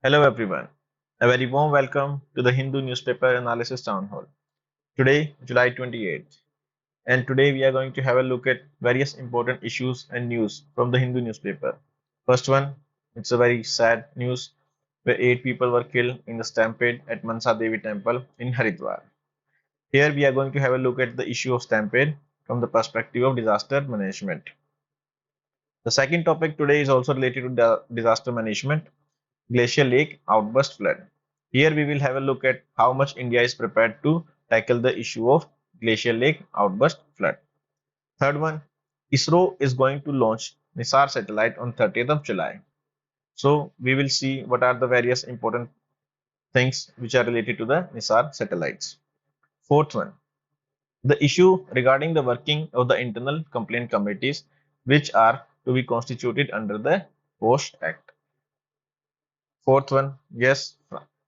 Hello everyone, a very warm welcome to the Hindu newspaper Analysis Townhall. Today, July 28th, and today we are going to have a look at various important issues and news from the Hindu newspaper. First one, it's a very sad news where 8 people were killed in the stampede at Mansa Devi temple in Haridwar. Here we are going to have a look at the issue of stampede from the perspective of disaster management. The second topic today is also related to disaster management. Glacial lake outburst flood. Here we will have a look at how much India is prepared to tackle the issue of glacial lake outburst flood. Third one, ISRO is going to launch Nisar satellite on 30th of July. So we will see what are the various important things which are related to the Nisar satellites. Fourth one, the issue regarding the working of the internal complaint committees which are to be constituted under the POSH Act. Fourth one, yes,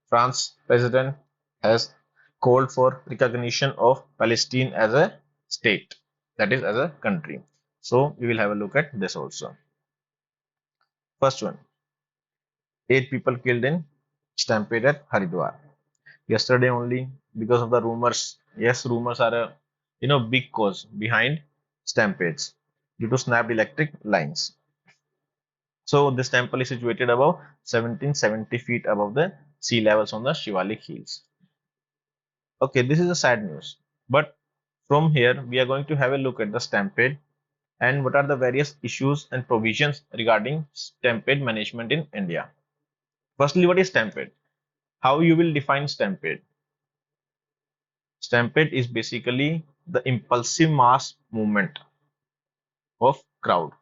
France president has called for recognition of Palestine as a state, that is as a country. So we will have a look at this also. First one, 8 people killed in stampede at Haridwar. Yesterday only, because of the rumors, yes, rumors are a big cause behind stampedes due to snapped electric lines. So this temple is situated above 1770 feet above the sea levels on the Shivalik hills. Okay, this is a sad news, but from here we are going to have a look at the stampede and what are the various issues and provisions regarding stampede management in India. Firstly, what is stampede? How you will define stampede? Stampede is basically the impulsive mass movement of crowd.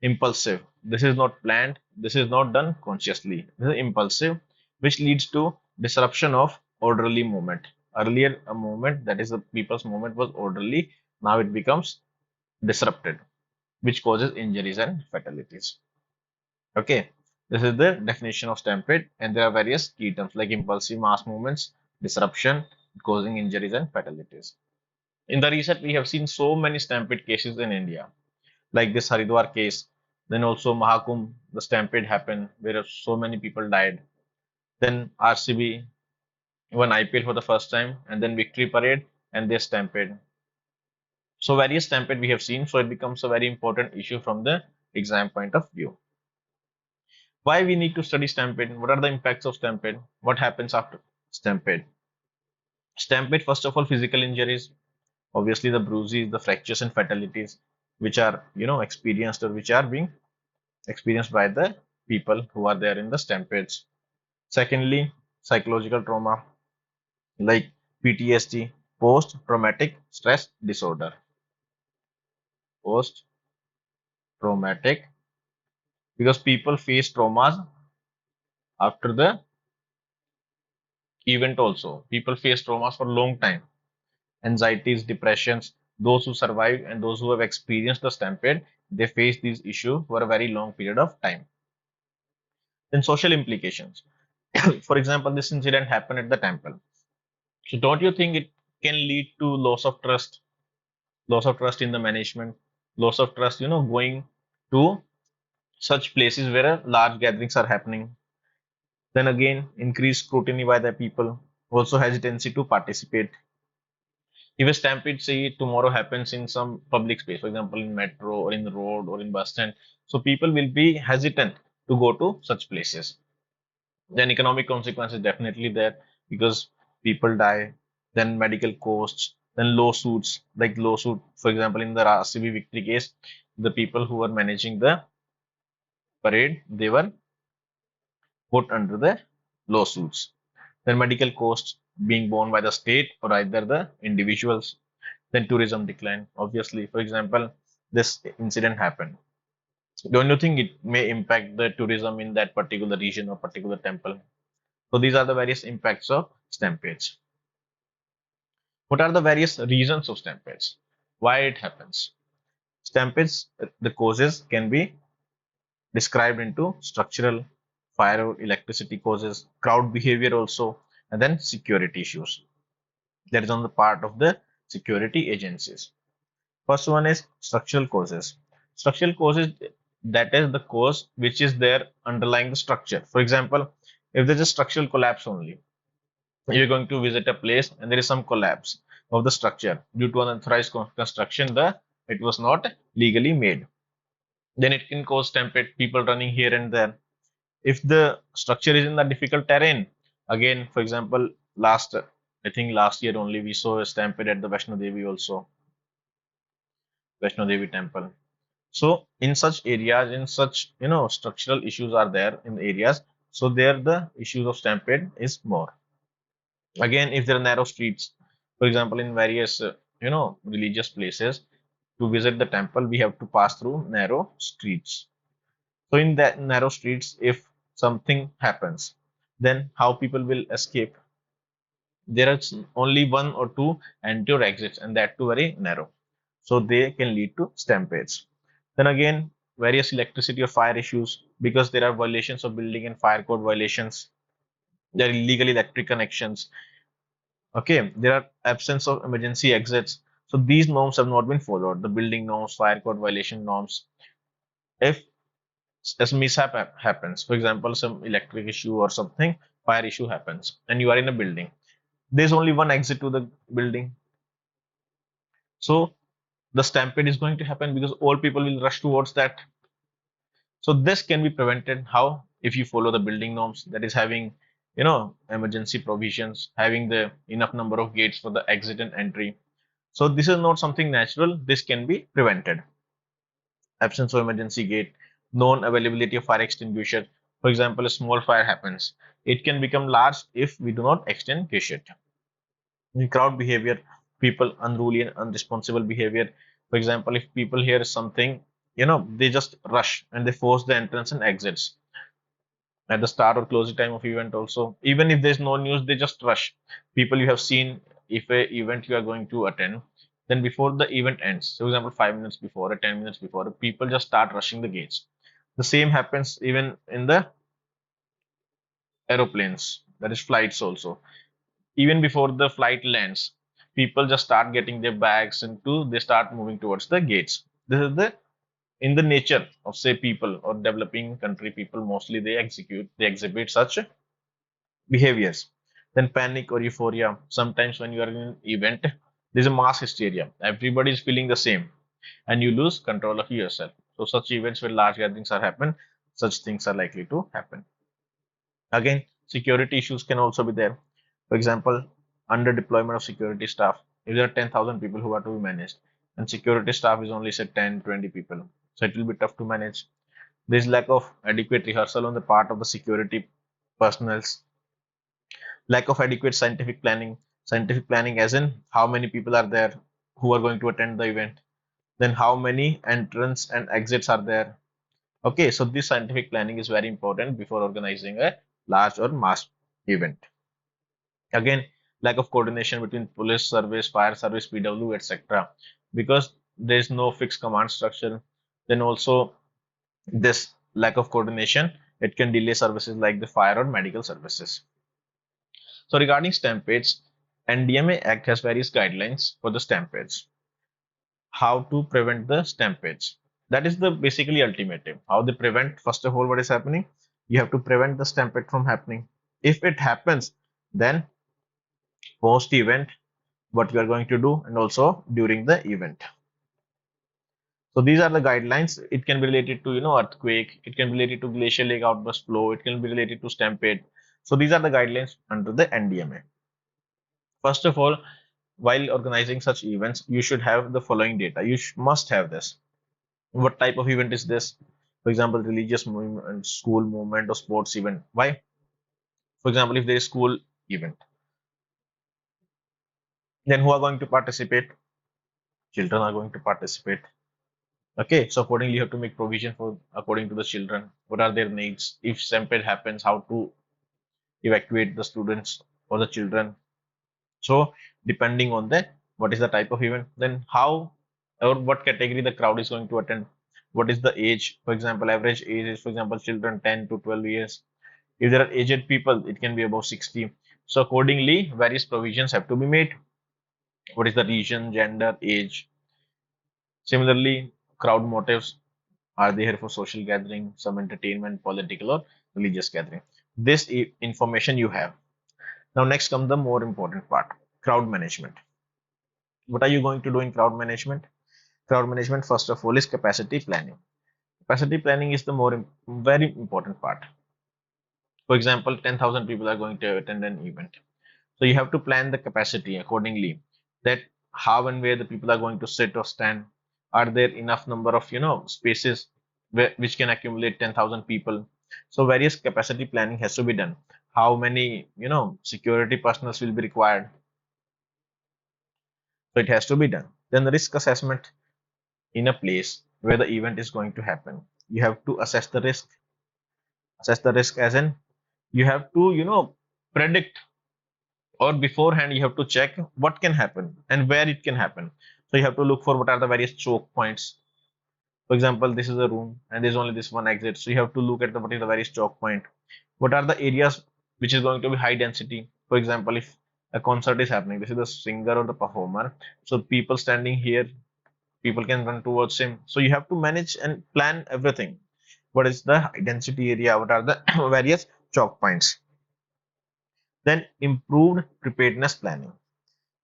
Impulsive. This is not planned. This is not done consciously. This is impulsive, which leads to disruption of orderly movement. Earlier, a movement, that is the people's movement, was orderly. Now it becomes disrupted, which causes injuries and fatalities. Okay, this is the definition of stampede, and there are various key terms like impulsive mass movements, disruption, causing injuries and fatalities. In the recent, we have seen so many stampede cases in India, like this Haridwar case. Then also Mahakumbh, the stampede happened where so many people died. Then RCB won IPL for the first time, and then Victory Parade and this stampede. So various stampede we have seen, so it becomes a very important issue from the exam point of view. Why we need to study stampede? What are the impacts of stampede? What happens after stampede? Stampede, first of all, physical injuries, obviously the bruises, the fractures and fatalities, which are experienced or which are being experienced by the people who are there in the stampedes. Secondly, psychological trauma like PTSD, post traumatic stress disorder. Post traumatic, because people face traumas after the event also. People face traumas for a long time. Anxieties, depressions, those who survive and those who have experienced the stampede, they face these issues for a very long period of time. Then social implications. For example, this incident happened at the temple. So don't you think it can lead to loss of trust in the management, loss of trust, going to such places where large gatherings are happening. Then again, increased scrutiny by the people, also hesitancy to participate. If a stampede, say tomorrow happens in some public space, for example, in metro or in the road or in bus stand, so people will be hesitant to go to such places. Then economic consequences definitely there because people die. Then medical costs, then lawsuits, like lawsuit, for example, in the 𝐼𝐸 victory case, the people who were managing the parade, they were put under the lawsuits. Then medical costs being borne by the state or either the individuals. Then tourism decline. Obviously, for example, this incident happened. Don't you think it may impact the tourism in that particular region or particular temple? So these are the various impacts of stampedes. What are the various reasons of stampedes? Why it happens? Stampedes, the causes can be described into structural, fire or electricity causes, crowd behavior also, and then security issues. That is on the part of the security agencies. First one is structural causes. Structural causes, that is the cause which is there underlying the structure. For example, if there's a structural collapse only, you're going to visit a place and there is some collapse of the structure due to unauthorized construction, it was not legally made. Then it can cause stampede, people running here and there. If the structure is in the difficult terrain, again, for example, I think last year only we saw a stampede at the Vaishno Devi temple. So in such areas, in such structural issues are there in the areas. So there the issues of stampede is more. Again, if there are narrow streets, for example, in various religious places, to visit the temple, we have to pass through narrow streets. So in that narrow streets, if something happens, then how people will escape? There is only one or two entry or exits, and that too very narrow. So they can lead to stampedes. Then again, various electricity or fire issues, because there are violations of building and fire code violations. There are illegal electric connections. Okay, there are absence of emergency exits. So these norms have not been followed. The building norms, fire code violation norms. If a mishap happens, for example, some electric issue or something, fire issue happens, and you are in a building. There's only one exit to the building. So the stampede is going to happen because all people will rush towards that. So this can be prevented. How? If you follow the building norms, that is having, emergency provisions, having the enough number of gates for the exit and entry. So this is not something natural. This can be prevented. Absence of emergency gate, non-availability of fire extinguisher. For example, a small fire happens. It can become large if we do not extinguish it. In crowd behavior, people unruly and unresponsible behavior. For example, if people hear something, they just rush and they force the entrance and exits at the start or closing time of event also. Even if there's no news, they just rush. People you have seen, if a event you are going to attend, then before the event ends, for example, 5 minutes before or 10 minutes before, people just start rushing the gates. The same happens even in the aeroplanes, that is flights also. Even before the flight lands, people just start getting their bags into, they start moving towards the gates. This is the in the nature of say people or developing country people, mostly they exhibit such behaviors. Then panic or euphoria. Sometimes when you are in an event, there's a mass hysteria. Everybody is feeling the same, and you lose control of yourself. So such events where large gatherings are happen, such things are likely to happen. Again, security issues can also be there. For example, under deployment of security staff. If there are 10,000 people who are to be managed, and security staff is only say 10, 20 people, so it will be tough to manage. There is lack of adequate rehearsal on the part of the security personnels. Lack of adequate scientific planning as in how many people are there who are going to attend the event, then how many entrance and exits are there. Okay, so this scientific planning is very important before organizing a large or mass event. Again, lack of coordination between police service, fire service, PW, etc. Because there is no fixed command structure. Then also this lack of coordination, it can delay services like the fire or medical services. So regarding stampedes, NDMA Act has various guidelines for the stampedes. How to prevent the stampedes? That is the basically ultimatum. How they prevent? First of all, what is happening? You have to prevent the stampede from happening. If it happens, then post event, what you are going to do, and also during the event. So these are the guidelines. It can be related to earthquake. It can be related to glacial lake outburst flow. It can be related to stampede. So these are the guidelines under the NDMA. First of all, while organizing such events, you should have the following data. You must have this. What type of event is this? For example, religious movement, school movement, or sports event. Why? For example, if there is school event, then who are going to participate? Children are going to participate. Okay, so accordingly, you have to make provision for according to the children. What are their needs? If stampede happens, how to evacuate the students or the children? So depending on the what is the type of event, then how or what category the crowd is going to attend. What is the age? For example, average age is, for example, children 10 to 12 years. If there are aged people, it can be above 60. So accordingly, various provisions have to be made. What is the region, gender, age? Similarly, crowd motives. Are they here for social gathering, some entertainment, political or religious gathering? This information you have. Now next comes the more important part, crowd management. What are you going to do in crowd management? Crowd management, first of all, is capacity planning. Capacity planning is the very important part. For example, 10,000 people are going to attend an event. So you have to plan the capacity accordingly, that how and where the people are going to sit or stand. Are there enough number of spaces which can accumulate 10,000 people? So various capacity planning has to be done. How many security personnel will be required? So it has to be done. Then the risk assessment in a place where the event is going to happen. You have to assess the risk. Assess the risk as in you have to predict, or beforehand you have to check what can happen and where it can happen. So you have to look for what are the various choke points. For example, this is a room and there's only this one exit, so you have to look at what is the various choke point. What are the areas which is going to be high density? For example, if a concert is happening, this is the singer or the performer, so people standing here, people can run towards him. So you have to manage and plan everything. What is the high density area? What are the various choke points? Then improved preparedness planning.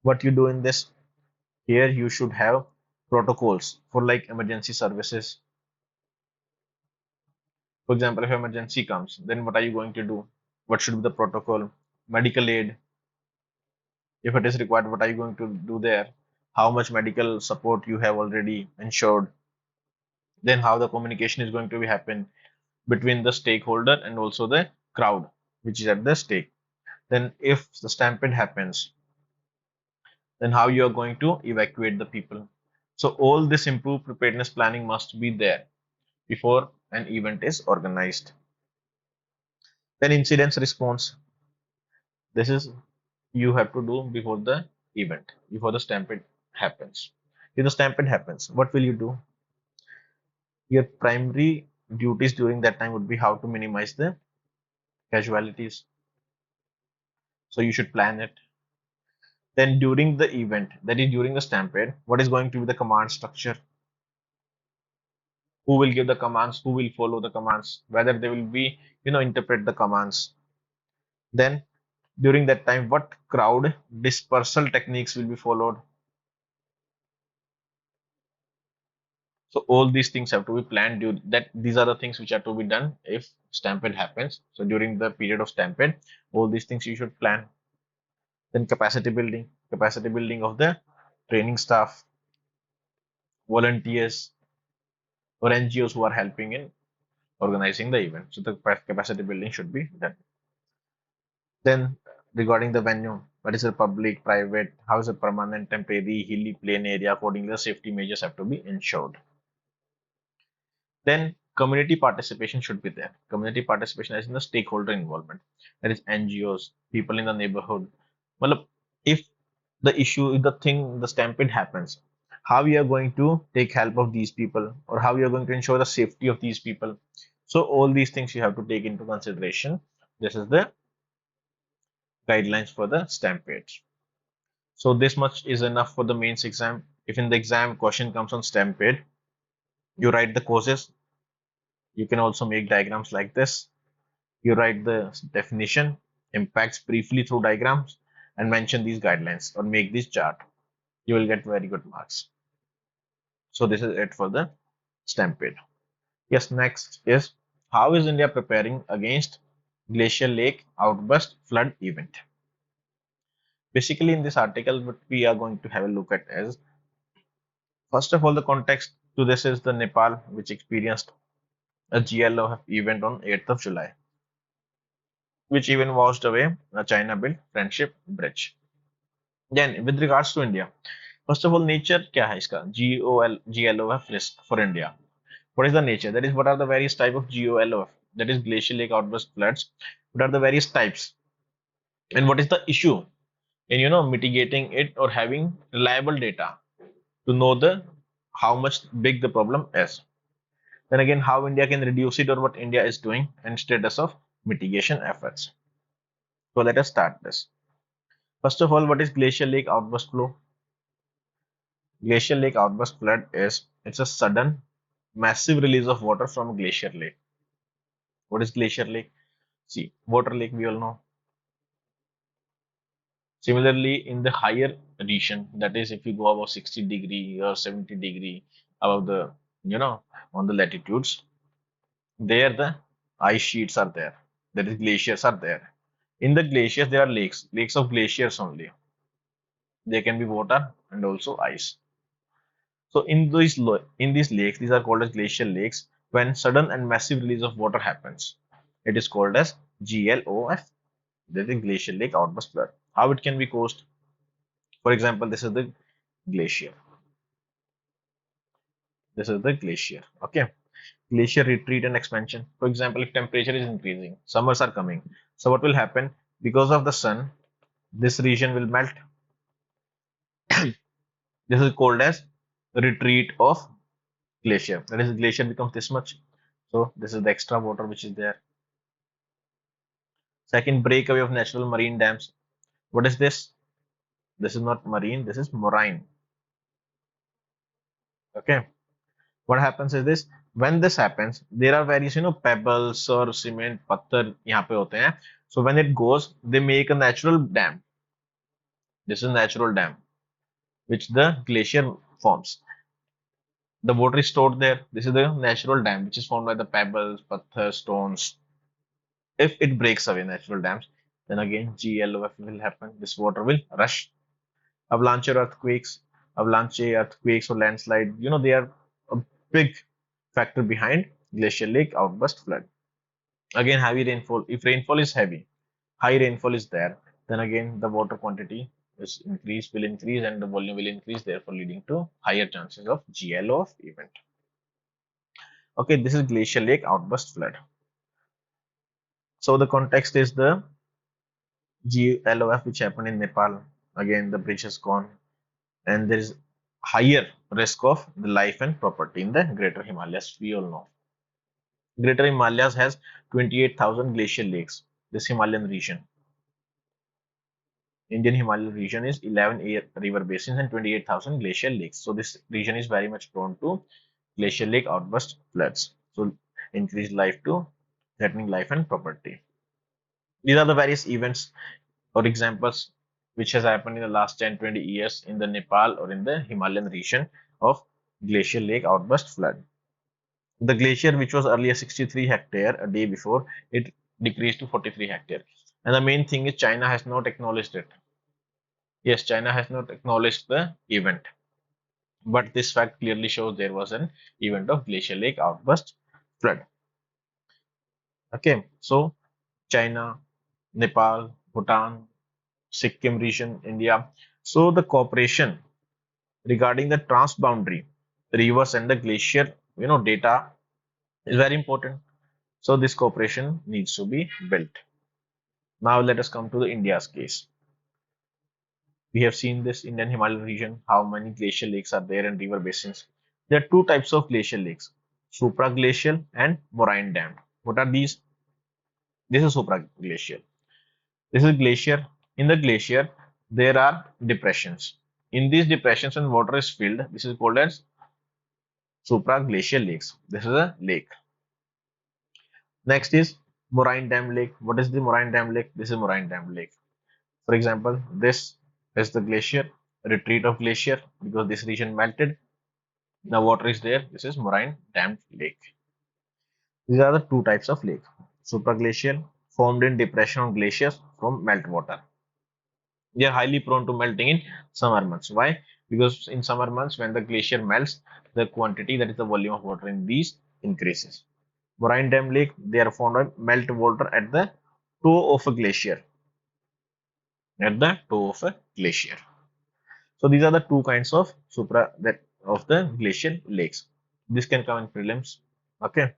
What you do in this, here you should have protocols for like emergency services. For example, if emergency comes, then what are you going to do? What should be the protocol? Medical aid, if it is required, what are you going to do there? How much medical support you have already ensured? Then how the communication is going to be happen between the stakeholder and also the crowd which is at the stake. Then if the stampede happens, then how you are going to evacuate the people. So all this improved preparedness planning must be there before an event is organized. Then incidents response. This is you have to do before the event, before the stampede happens. If the stampede happens, what will you do? Your primary duties during that time would be how to minimize the casualties. So you should plan it. Then during the event, that is during the stampede, what is going to be the command structure? Who will give the commands? Who will follow the commands? Whether they will be, interpret the commands. Then during that time, what crowd dispersal techniques will be followed? So all these things have to be planned. These are the things which are to be done if stampede happens. So during the period of stampede, all these things you should plan. Then capacity building of the training staff, volunteers, or NGOs who are helping in organizing the event. So the capacity building should be done. Then regarding the venue, what is the public, private, how is it permanent, temporary, hilly, plain area? Accordingly, the safety measures have to be ensured. Then community participation should be there. Community participation is in the stakeholder involvement. That is NGOs, people in the neighborhood. Well, if the stampede happens, how you are going to take help of these people, or how you are going to ensure the safety of these people? So all these things you have to take into consideration. This is the guidelines for the stampede. So this much is enough for the mains exam. If in the exam question comes on stampede, you write the causes. You can also make diagrams like this. You write the definition, impacts briefly through diagrams, and mention these guidelines or make this chart. You will get very good marks. So this is it for the stampede. Yes, next is how is India preparing against glacial lake outburst flood event? Basically, in this article, what we are going to have a look at is, first of all, the context to this is the Nepal, which experienced a GLO event on 8th of July, which even washed away a China-built friendship bridge. Then, with regards to India, first of all, nature क्या है इसका? GLOF risk for India. What is the nature? That is, what are the various type of GLOF? That is glacial lake outburst floods. What are the various types? And what is the issue in mitigating it or having reliable data to know the how much big the problem is? Then again, how India can reduce it or what India is doing and status of mitigation efforts. So let us start this. First of all, what is glacial lake outburst flow? Glacial lake outburst flood is it's a sudden massive release of water from a glacier lake. What is glacier lake? See, water lake we all know. Similarly, in the higher region, that is, if you go above 60° or 70° above the, on the latitudes, there the ice sheets are there. That is, glaciers are there. In the glaciers, there are lakes of glaciers only. There can be water and also ice. So in these lakes, these are called as glacial lakes. When sudden and massive release of water happens, it is called as GLOF. That is glacial lake outburst flood. How it can be caused? For example, this is the glacier. This is the glacier. Okay. Glacier retreat and expansion. For example, if temperature is increasing, summers are coming. So what will happen? Because of the sun, this region will melt. This is called as retreat of glacier. That is, glacier becomes this much. So this is the extra water which is there. Second, breakaway of natural marine dams. What is this? This is not marine, this is marine. Okay. What happens is this, when this happens, there are various, pebbles or cement, patthar यहाँ पे होते हैं. So when it goes, they make a natural dam. This is a natural dam, which the glacier forms. The water is stored there. This is the natural dam, which is formed by the pebbles, patthar, stones. If it breaks away natural dams, then again GLOF will happen. This water will rush. Avalanche or earthquakes, or landslide, they are a big factor behind glacial lake outburst flood. Again, heavy rainfall. If rainfall is heavy, high rainfall is there, then again the water quantity will increase and the volume will increase, therefore leading to higher chances of GLOF event. Okay, this is glacial lake outburst flood. So the context is the GLOF which happened in Nepal. Again, the bridge has gone, and there is higher risk of the life and property in the Greater Himalayas. We all know. Greater Himalayas has 28,000 glacial lakes. This Himalayan region. Indian Himalayan region is 11 river basins and 28,000 glacial lakes. So this region is very much prone to glacial lake outburst floods. So increased life to threatening life and property. These are the various events or examples which has happened in the last 10-20 years in the Nepal or in the Himalayan region of glacial lake outburst flood. The glacier, which was earlier 63 hectare a day before, it decreased to 43 hectare. And the main thing is China has not acknowledged it. Yes, China has not acknowledged the event. But this fact clearly shows there was an event of glacial lake outburst flood. Okay, so China, Nepal, Bhutan, Sikkim region, India. So the cooperation regarding the transboundary rivers and the glacier, data is very important. So this cooperation needs to be built. Now let us come to the India's case. We have seen this Indian Himalayan region, how many glacial lakes are there and river basins. There are two types of glacial lakes, supraglacial and moraine dammed. What are these? This is supraglacial. This is glacier. In the glacier, there are depressions. In these depressions, when water is filled, this is called as supraglacial lakes. This is a lake. Next is moraine dam lake. What is the moraine dam lake? This is moraine dam lake. For example, this is the glacier, retreat of glacier, because this region melted. Now water is there. This is moraine dammed lake. These are the two types of lake. Supraglacial, formed in depression on glaciers from meltwater. They are highly prone to melting in summer months. Why? Because in summer months, when the glacier melts, the quantity, that is the volume of water in these, increases. Moraine dam lake, they are formed by melt water at the toe of a glacier. At the toe of a glacier. So these are the two kinds of of the glacial lakes. This can come in prelims. Okay.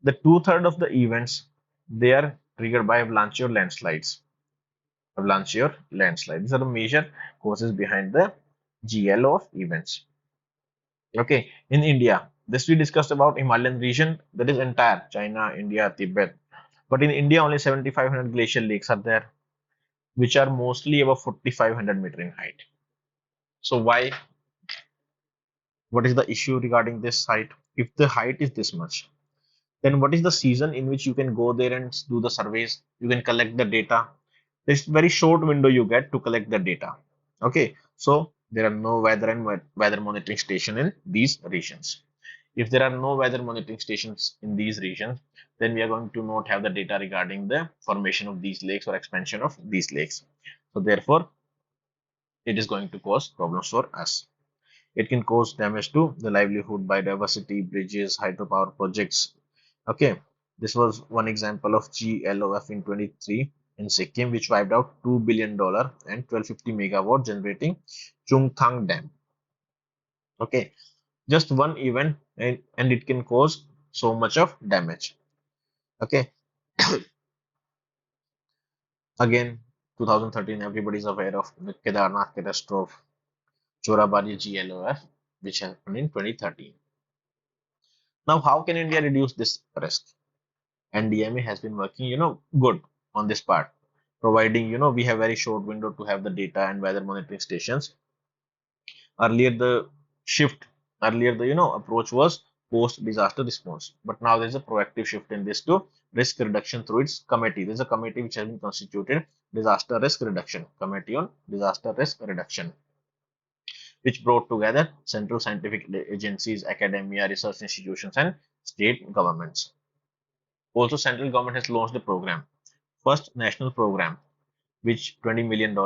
The 2/3 of the events, they are triggered by avalanche or landslides. Avalanche or landslide. These are the major causes behind the GLOF events. Okay, in India, this we discussed about Himalayan region, that is entire China, India, Tibet. But in India, only 7,500 glacial lakes are there, which are mostly above 4,500 meter in height. So why? What is the issue regarding this height? if the height is this much, then what is the season in which you can go there and do the surveys? You can collect the data. This very short window you get to collect the data. Okay, so there are no weather and weather monitoring station in these regions. If there are no weather monitoring stations in these regions, then we are going to not have the data regarding the formation of these lakes or expansion of these lakes. So therefore, it is going to cause problems for us. It can cause damage to the livelihood, biodiversity, bridges, hydropower projects. Okay, this was one example of 𝐻𝐸𝐿𝐽 in 23 in Sikkim, which wiped out $2 billion and 1250 megawatt generating Chungthang Dam. Okay, just one event and it can cause so much of damage. Okay, again, 2013, everybody is aware of the Kedarnath catastrophe, Chorabari 𝐺LOF, which happened in 2013. Now, how can India reduce this risk? NDMA has been working, good on this part, providing, we have very short window to have the data and weather monitoring stations. Earlier, the shift, earlier the, approach was post-disaster response, but now there's a proactive shift in this to risk reduction through its committee. There's a committee which has been constituted, Disaster Risk Reduction Committee on Disaster Risk Reduction, which brought together central scientific agencies, academia, research institutions, and state governments. Also, central government has launched a program, first national program, which $20 million,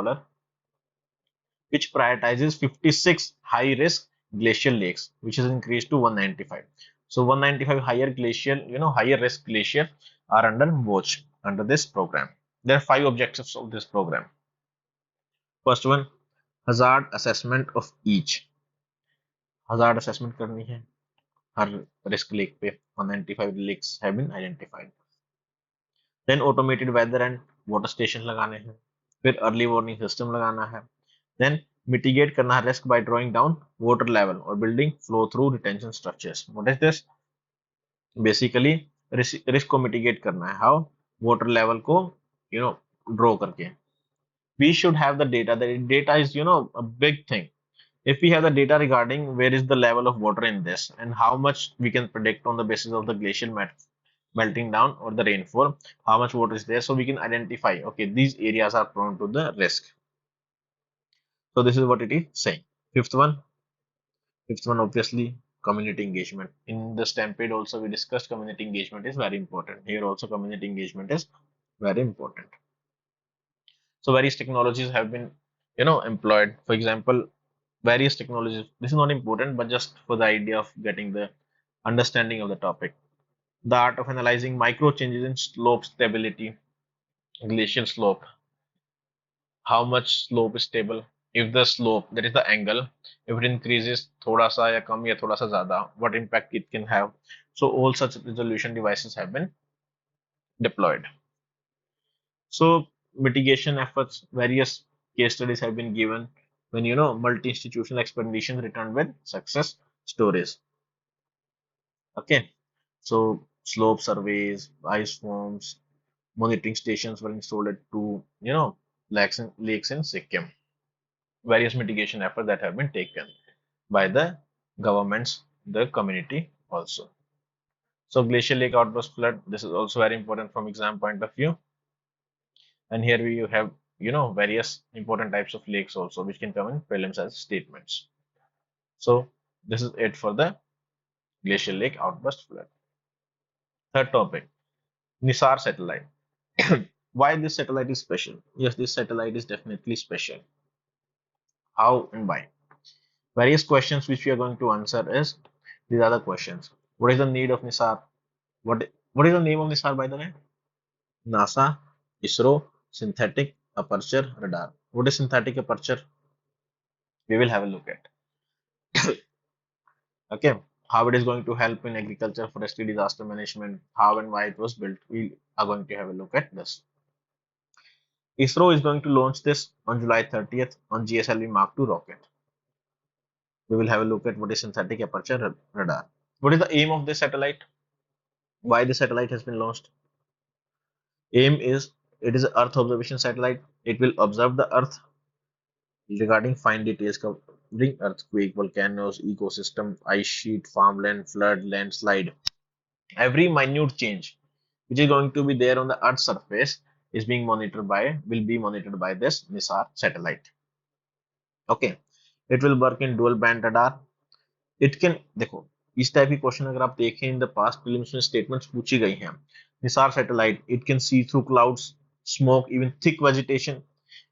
which prioritizes 56 high-risk glacial lakes, which is increased to 195. So 195 higher glacial, higher risk glacier are under watch under this program. There are 5 objectives of this program. First one, hazard assessment of each. Hazard assessment करनी है हर risk lake पे 195 lakes have been identified. Then automated weather and water station लगाने हैं. फिर early warning system लगाना है. Then mitigate करना है risk by drawing down water level or building flow through retention structures. What is this? Basically risk को mitigate करना है. How? Water level को draw करके. We should have the data. The data is a big thing. If we have the data regarding where is the level of water in this and how much we can predict on the basis of the glacial melting down or the rainfall, how much water is there, so we can identify, okay, these areas are prone to the risk. So this is what it is saying. Fifth one obviously community engagement. In the Stampede also we discussed community engagement is very important. Here also community engagement is very important. So various technologies have been employed. For example, various technologies, this is not important but just for the idea of getting the understanding of the topic. The art of analyzing micro changes in slope stability, glacial slope, how much slope is stable, if the slope, that is the angle, if it increases thoda sa ya kam ya thoda sa zyada, what impact it can have. So all such resolution devices have been deployed. So mitigation efforts, various case studies have been given when multi-institutional expeditions returned with success stories. Okay, so slope surveys, ice forms, monitoring stations were installed at two lakes in Sikkim. Various mitigation efforts that have been taken by the governments, the community also. So glacial lake outburst flood, this is also very important from exam point of view. And here we have various important types of lakes also which can come in prelims as statements. So this is it for the glacial lake outburst flood. Third topic, Nisar satellite. Why this satellite is special? Yes, this satellite is definitely special. How and why? Various questions which we are going to answer is these are the questions. What is the need of Nisar? What is the name of Nisar, by the way? NASA, ISRO, synthetic aperture radar. What is synthetic aperture? We will have a look at. Okay, how it is going to help in agriculture, forestry, disaster management, how and why it was built. We are going to have a look at this. ISRO is going to launch this on July 30th on GSLV Mark II rocket. We will have a look at what is synthetic aperture radar. What is the aim of this satellite? Why the satellite has been launched? Aim is, it is an Earth observation satellite. It will observe the Earth regarding fine details ring earthquake, volcanoes, ecosystem, ice sheet, farmland, flood, landslide. Every minute change which is going to be there on the Earth's surface is being monitored by will be monitored by this Nisar satellite. Okay, it will work in dual band radar. It can देखो इस type की question अगर आप देखें in the past prelims में statements पूछी गई हैं. Nisar satellite, it can see through clouds, smoke, even thick vegetation.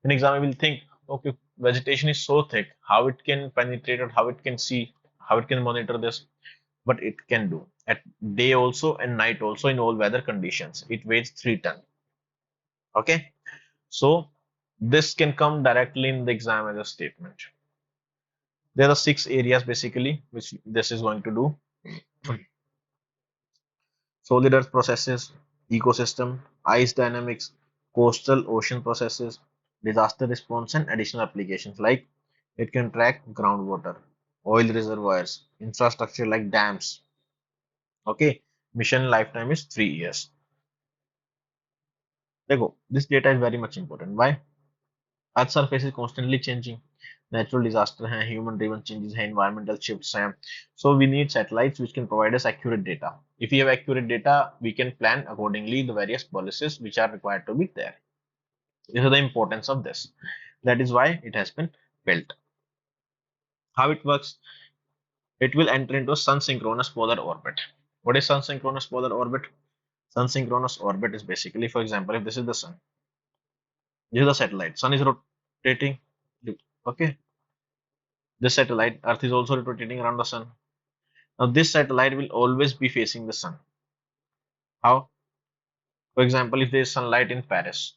An examiner will think, okay, vegetation is so thick, how it can penetrate or how it can see, how it can monitor this, but it can do at day also and night also in all weather conditions. It weighs 3 tons. Okay, so this can come directly in the exam as a statement. There are 6 areas basically which this is going to do. Solid earth processes, ecosystem, ice dynamics, coastal ocean processes, disaster response, and additional applications like it can track groundwater, oil reservoirs, infrastructure like dams. Okay, mission lifetime is 3 years. देखो, this data is very much important. Why? Earth surface is constantly changing. Natural disaster हैं, human driven changes हैं, environmental shifts हैं. So we need satellites which can provide us accurate data. If we have accurate data, we can plan accordingly the various policies which are required to be there. This is the importance of this. That is why it has been built. How it works? It will enter into a sun synchronous polar orbit. What is sun synchronous polar orbit? Sun synchronous orbit is basically, for example, if this is the sun, this is the satellite. Sun is rotating. Okay, this satellite, Earth is also rotating around the sun. Now, this satellite will always be facing the sun. How? For example, if there is sunlight in Paris,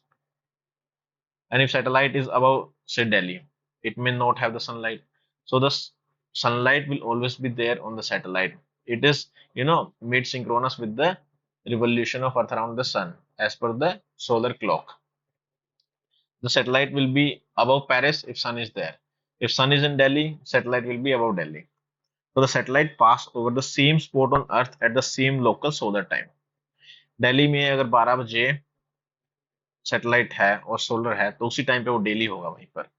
and if satellite is above, say, Delhi, it may not have the sunlight. So the sunlight will always be there on the satellite. It is, mid synchronous with the revolution of Earth around the sun as per the solar clock. The satellite will be above Paris if sun is there. If sun is in Delhi, satellite will be above Delhi. So the satellite pass over the same spot on Earth at the same local solar time. Delhi में अगर 12 बजे satellite है और solar है तो उसी time पे वो डेली होगा वहीं पर.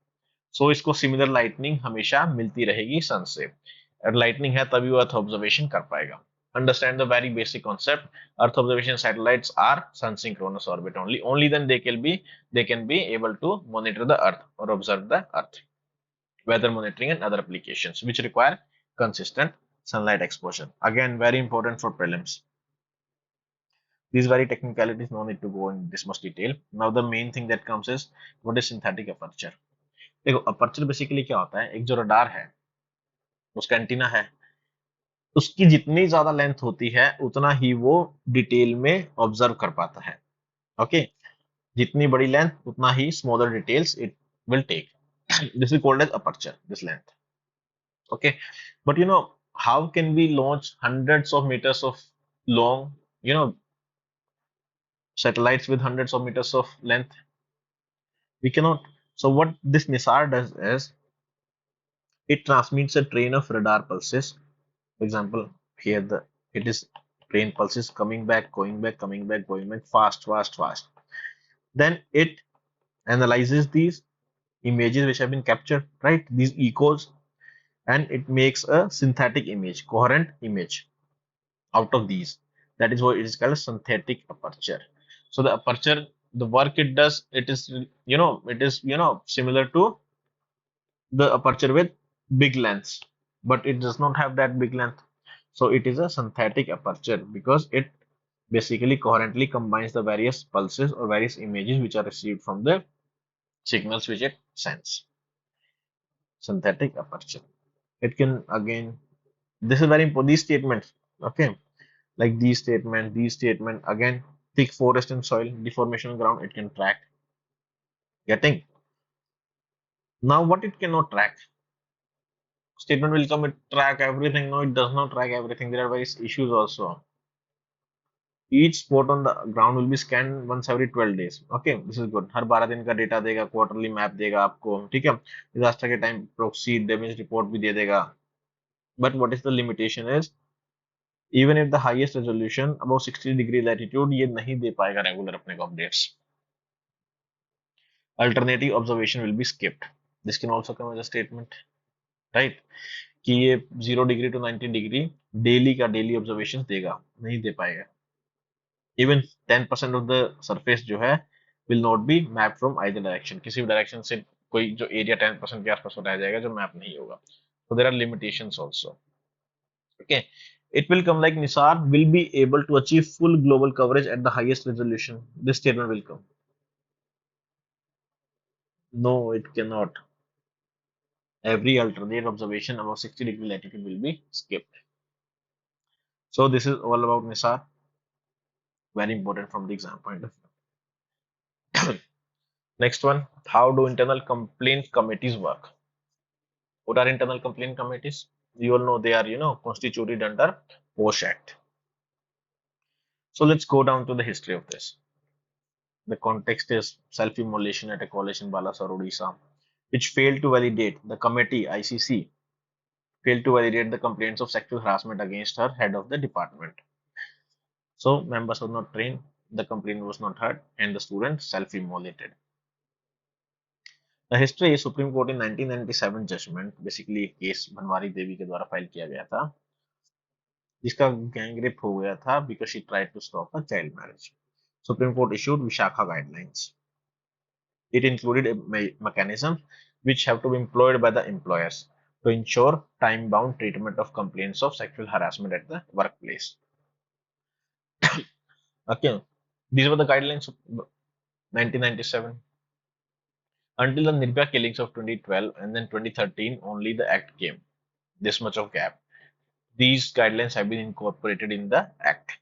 सो इसको सिमिलर लाइटनिंग हमेशा मिलती रहेगी सन से. अगर लाइटनिंग है तभी वो अर्थ ऑब्जर्वेशन कर पाएगा. Understand the very basic concept. Earth observation satellites are sun synchronous orbit only. Only then they can be able to monitor the Earth or observe the Earth. Weather monitoring and other applications which require consistent sunlight exposure. Again, very important for prelims. These very technicalities, no need to go in this much detail. Now the main thing that comes is what is synthetic aperture. देखो aperture basically क्या होता है, एक जो radar है उसका antenna है, उसकी जितनी ज्यादा लेंथ होती है उतना ही वो डिटेल में ऑब्जर्व कर पाता है. ओके, जितनी बड़ी लेंथ उतना ही smaller details it will take. This is called as aperture, this length. Okay, but how can we launch hundreds of meters of long, satellites with hundreds of meters of length? We cannot. So what this Nisar does is it transmits a train of radar pulses. For example, here it is train pulses coming back, going back, coming back, going back, fast, fast, fast. Then it analyzes these images which have been captured, right? These echoes, and it makes a synthetic image, coherent image out of these. That is why it is called synthetic aperture. So the aperture, the work it does, it is similar to the aperture with big lengths, but it does not have that big length. So it is a synthetic aperture because it basically coherently combines the various pulses or various images which are received from the signals which it sends. Synthetic aperture. It can again, this is very important. These statements, okay, like these statement again, thick forest and soil, deformation ground, it can track. Getting now what it cannot track. Statement will come, it track everything. No, it does not track everything. There are various issues also. Each spot on the ground will be scanned once every 12 days. Okay, this is good. हर 12 दिन का data देगा, quarterly map देगा आपको, ठीक है. Disaster के time proxy damage report भी दे देगा. But what is the limitation is even if the highest resolution above 60 degree latitude ये नहीं दे पाएगा रेगुलर अपने को updates. Alternative observation will be skipped. This can also come as a statement. Right, कि ये 0 degree to 90 degree daily का daily observation देगा, नहीं दे पाएगा। इवन 10% ऑफ द सरफेस जो है will not be map from either direction, किसी भी डायरेक्शन से कोई जो एरिया 10% के आसपास रह जाएगा जो मैप नहीं होगा। So there are limitations also. Okay, it will come like Nisar will be able to achieve full global coverage at the highest resolution. This statement will come. No, it cannot. Every alternate observation above 60-degree latitude will be skipped. So this is all about Nisar. Very important from the exam point of view. Next one, how do internal complaint committees work? What are internal complaint committees? You all know they are, constituted under POSH Act. So let's go down to the history of this. The context is self-immolation at a college in Balasore, Odisha, which failed to validate the committee ICC failed to validate the complaints of sexual harassment against her head of the department. So members were not trained, the complaint was not heard, and the student self-immolated. The history is Supreme Court in 1997 judgment, basically एक case Banwari देवी के द्वारा file किया गया था, जिसका gang rape हो गया था because she tried to stop a child marriage. Supreme Court issued Vishakha guidelines. It included a mechanism which have to be employed by the employers to ensure time-bound treatment of complaints of sexual harassment at the workplace. Okay, these were the guidelines of 1997 until the Nirbhaya killings of 2012, and then 2013 only the act came. This much of gap. These guidelines have been incorporated in the act.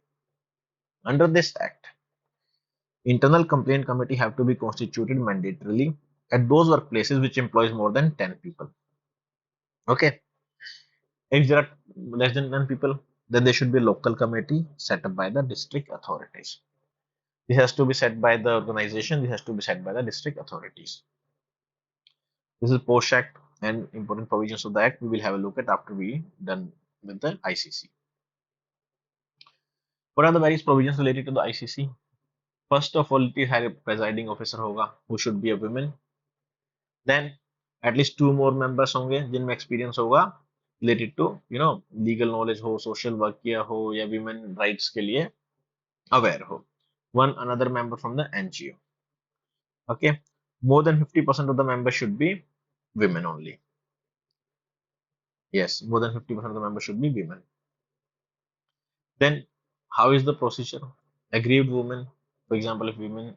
Under this act, internal complaint committee have to be constituted mandatorily at those workplaces which employs more than 10 people. Okay, if there are less than 10 people, then there should be a local committee set up by the district authorities. This has to be set by the organization, this has to be set by the district authorities. This is POSH Act and important provisions of the Act we will have a look at after we done with the ICC. What are the various provisions related to the ICC? First of all, it has a presiding officer होगा, who should be a woman. Then at least 2 more members होंगे जिनमें experience होगा related to legal knowledge हो, social work किया हो या women rights के लिए aware हो. One another member from the NGO. Okay, more than 50% of the members should be women only. Yes, more than 50% of the members should be women. Then how is the procedure? Aggrieved woman, for example, if woman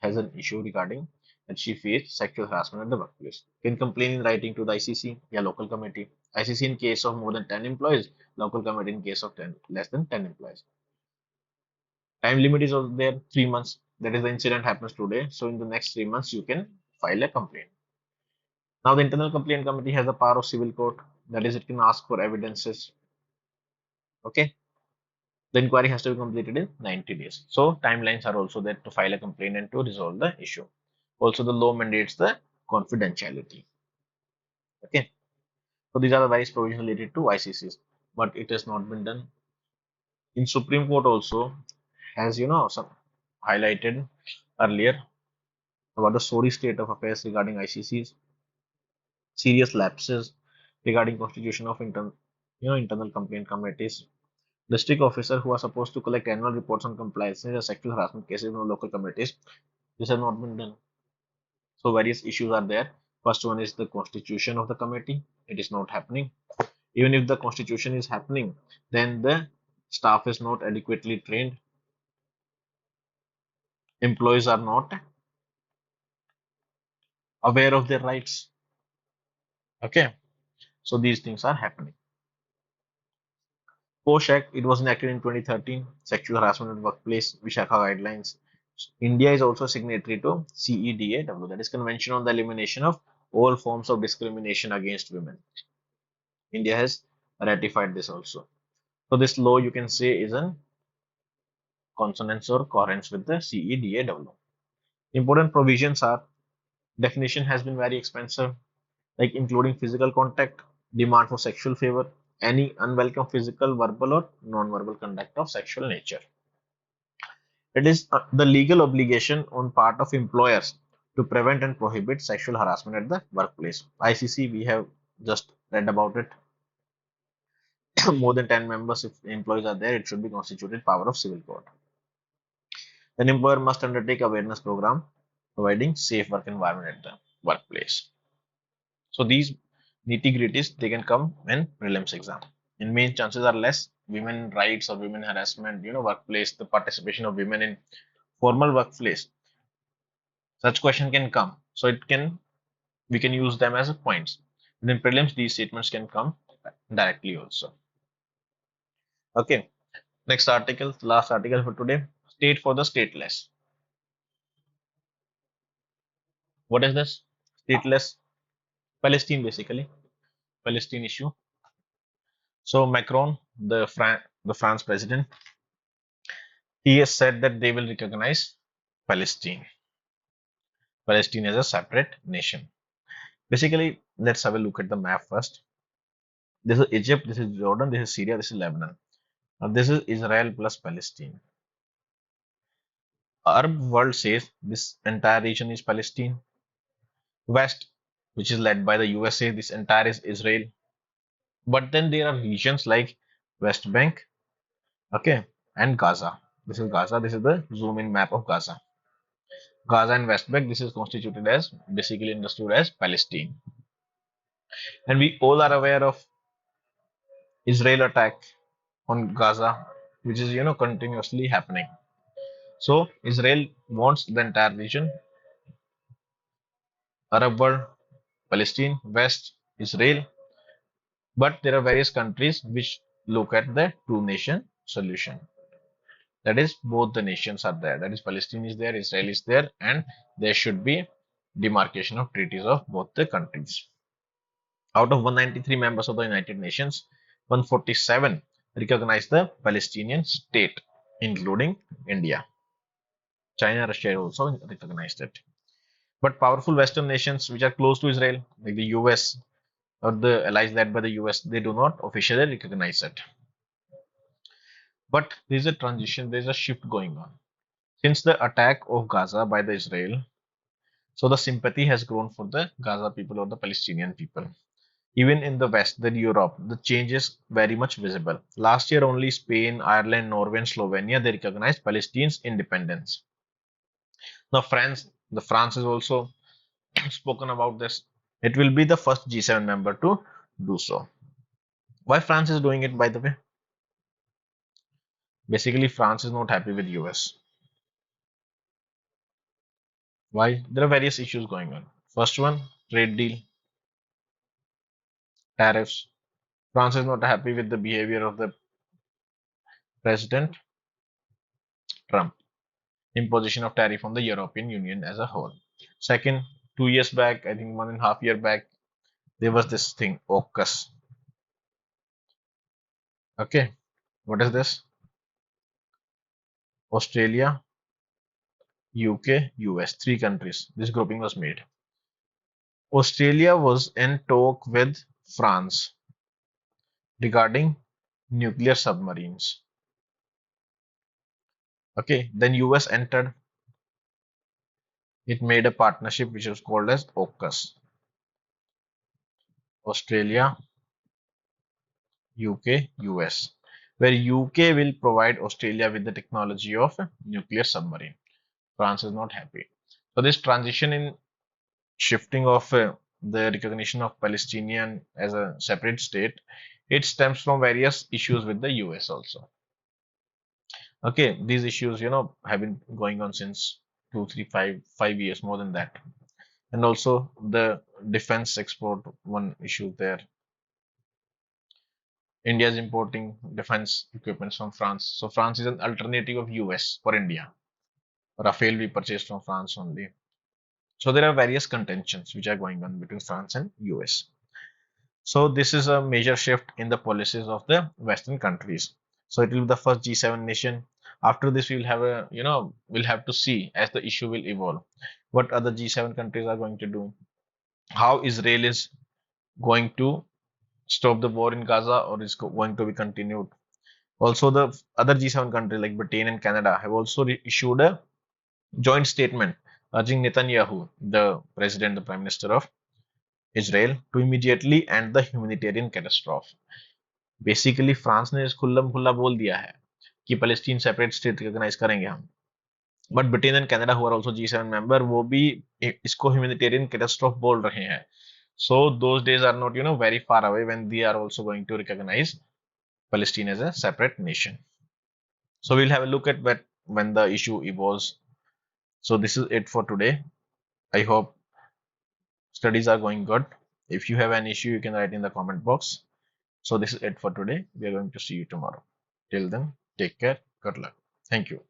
has an issue regarding that she faced sexual harassment at the workplace, can complain in writing to the ICC or local committee. ICC in case of more than 10 employees, local committee in case of less than 10 employees. Time limit is also there, 3 months. That is the incident happens today. So in the next 3 months, you can file a complaint. Now the internal complaint committee has the power of civil court. That is, it can ask for evidences. Okay. The inquiry has to be completed in 90 days. So timelines are also there to file a complaint and to resolve the issue. Also, the law mandates the confidentiality. Okay. So these are the various provisions related to ICCs, but it has not been done. In Supreme Court also has some highlighted earlier about the sorry state of affairs regarding ICCs, serious lapses regarding constitution of internal complaint committees. District officer who are supposed to collect annual reports on compliance in sexual harassment cases in local committees. This has not been done. So various issues are there. First one is the constitution of the committee. It is not happening. Even if the constitution is happening, then the staff is not adequately trained. Employees are not aware of their rights. Okay. So these things are happening. POSH Act, it was enacted in 2013. Sexual harassment at workplace, Vishakha guidelines. India is also signatory to 𝐶EDAW, that is Convention on the Elimination of All Forms of Discrimination Against Women. India has ratified this also. So this law you can say is in consonance or coherence with the 𝐶EDAW. Important provisions are definition has been very expensive, like including physical contact, demand for sexual favor, any unwelcome physical, verbal or non-verbal conduct of sexual nature. It is the legal obligation on part of employers to prevent and prohibit sexual harassment at the workplace. ICC we have just read about it. More than 10 members, if employees are there, it should be constituted power of civil court. An employer must undertake awareness program providing safe work environment at the workplace. So these nitty gritties they can come in prelims exam. In main chances are less. Women rights or women harassment, workplace, the participation of women in formal workplace. Such question can come. So we can use them as points. And in prelims, these statements can come directly also. Okay. Next article, last article for today. State for the stateless. What is this? Stateless Palestine basically. Palestine issue. So Macron, the France president, he has said that they will recognize Palestine. Palestine as a separate nation. Basically, let's have a look at the map first. This is Egypt, this is Jordan, this is Syria, this is Lebanon. Now this is Israel plus Palestine. Arab world says this entire region is Palestine. West, which is led by the USA, this entire is Israel. But then there are regions like West Bank, okay, and Gaza. This is Gaza. This is the zoom in map of Gaza. Gaza and West Bank. This is constituted as basically understood as Palestine. And we all are aware of Israel attack on Gaza, which is continuously happening. So Israel wants the entire region, Arab world, Palestine, West, Israel. But there are various countries which look at the two-nation solution. That is, both the nations are there. That is, Palestine is there, Israel is there, and there should be demarcation of treaties of both the countries. Out of 193 members of the United Nations, 147 recognize the Palestinian state, including India. China, Russia also recognized it. But powerful Western nations which are close to Israel, like the US or the allies led by the US, they do not officially recognize it. But there is a transition, there is a shift going on. Since the attack of Gaza by the Israel, so the sympathy has grown for the Gaza people or the Palestinian people. Even in the West, the Europe, the change is very much visible. Last year, only Spain, Ireland, Norway, and Slovenia they recognized Palestine's independence. Now, France is also spoken about this. It will be the first G7 member to do so. Why France is doing it, by the way? Basically, France is not happy with US. Why? There are various issues going on. First one, trade deal, tariffs. France is not happy with the behavior of the President Trump. Imposition of tariff on the European Union as a whole. Second, 2 years back, I think 1.5 years back, there was this thing, AUKUS. Okay, what is this? Australia, UK, US, three countries. This grouping was made. Australia was in talk with France regarding nuclear submarines. Okay, then US entered. It made a partnership which was called as AUKUS. Australia, UK, US, where UK will provide Australia with the technology of a nuclear submarine. France is not happy. So this transition in shifting of the recognition of Palestinian as a separate state, it stems from various issues with the US also. Okay, these issues, have been going on since 5 years, more than that. And also the defense export, one issue there. India is importing defense equipment from France. So France is an alternative of US for India. Rafale we purchased from France only. So there are various contentions which are going on between France and US. So this is a major shift in the policies of the Western countries. So it will be the first G7 nation. After this, we will have we'll have to see as the issue will evolve, what other G7 countries are going to do, how Israel is going to stop the war in Gaza or is going to be continued. Also, the other G7 countries like Britain and Canada have also issued a joint statement urging Netanyahu, the president, the prime minister of Israel to immediately end the humanitarian catastrophe. Basically France ने खुल्लम खुल्ला बोल दिया है कि Palestine separate state recognise करेंगे हम, but Britain and Canada who are also G7 member वो भी इसको ह्यूमैनिटेरियन कैटास्ट्रोफ बोल रहे हैं. So those days are not very far away when they are also going to recognize Palestine as a separate nation. So we'll have a look at when the issue evolves. So this is it for today. I hope studies are going good. If you have an issue, you can write in the comment box. So this is it for today. We are going to see you tomorrow. Till then, take care. Good luck. Thank you.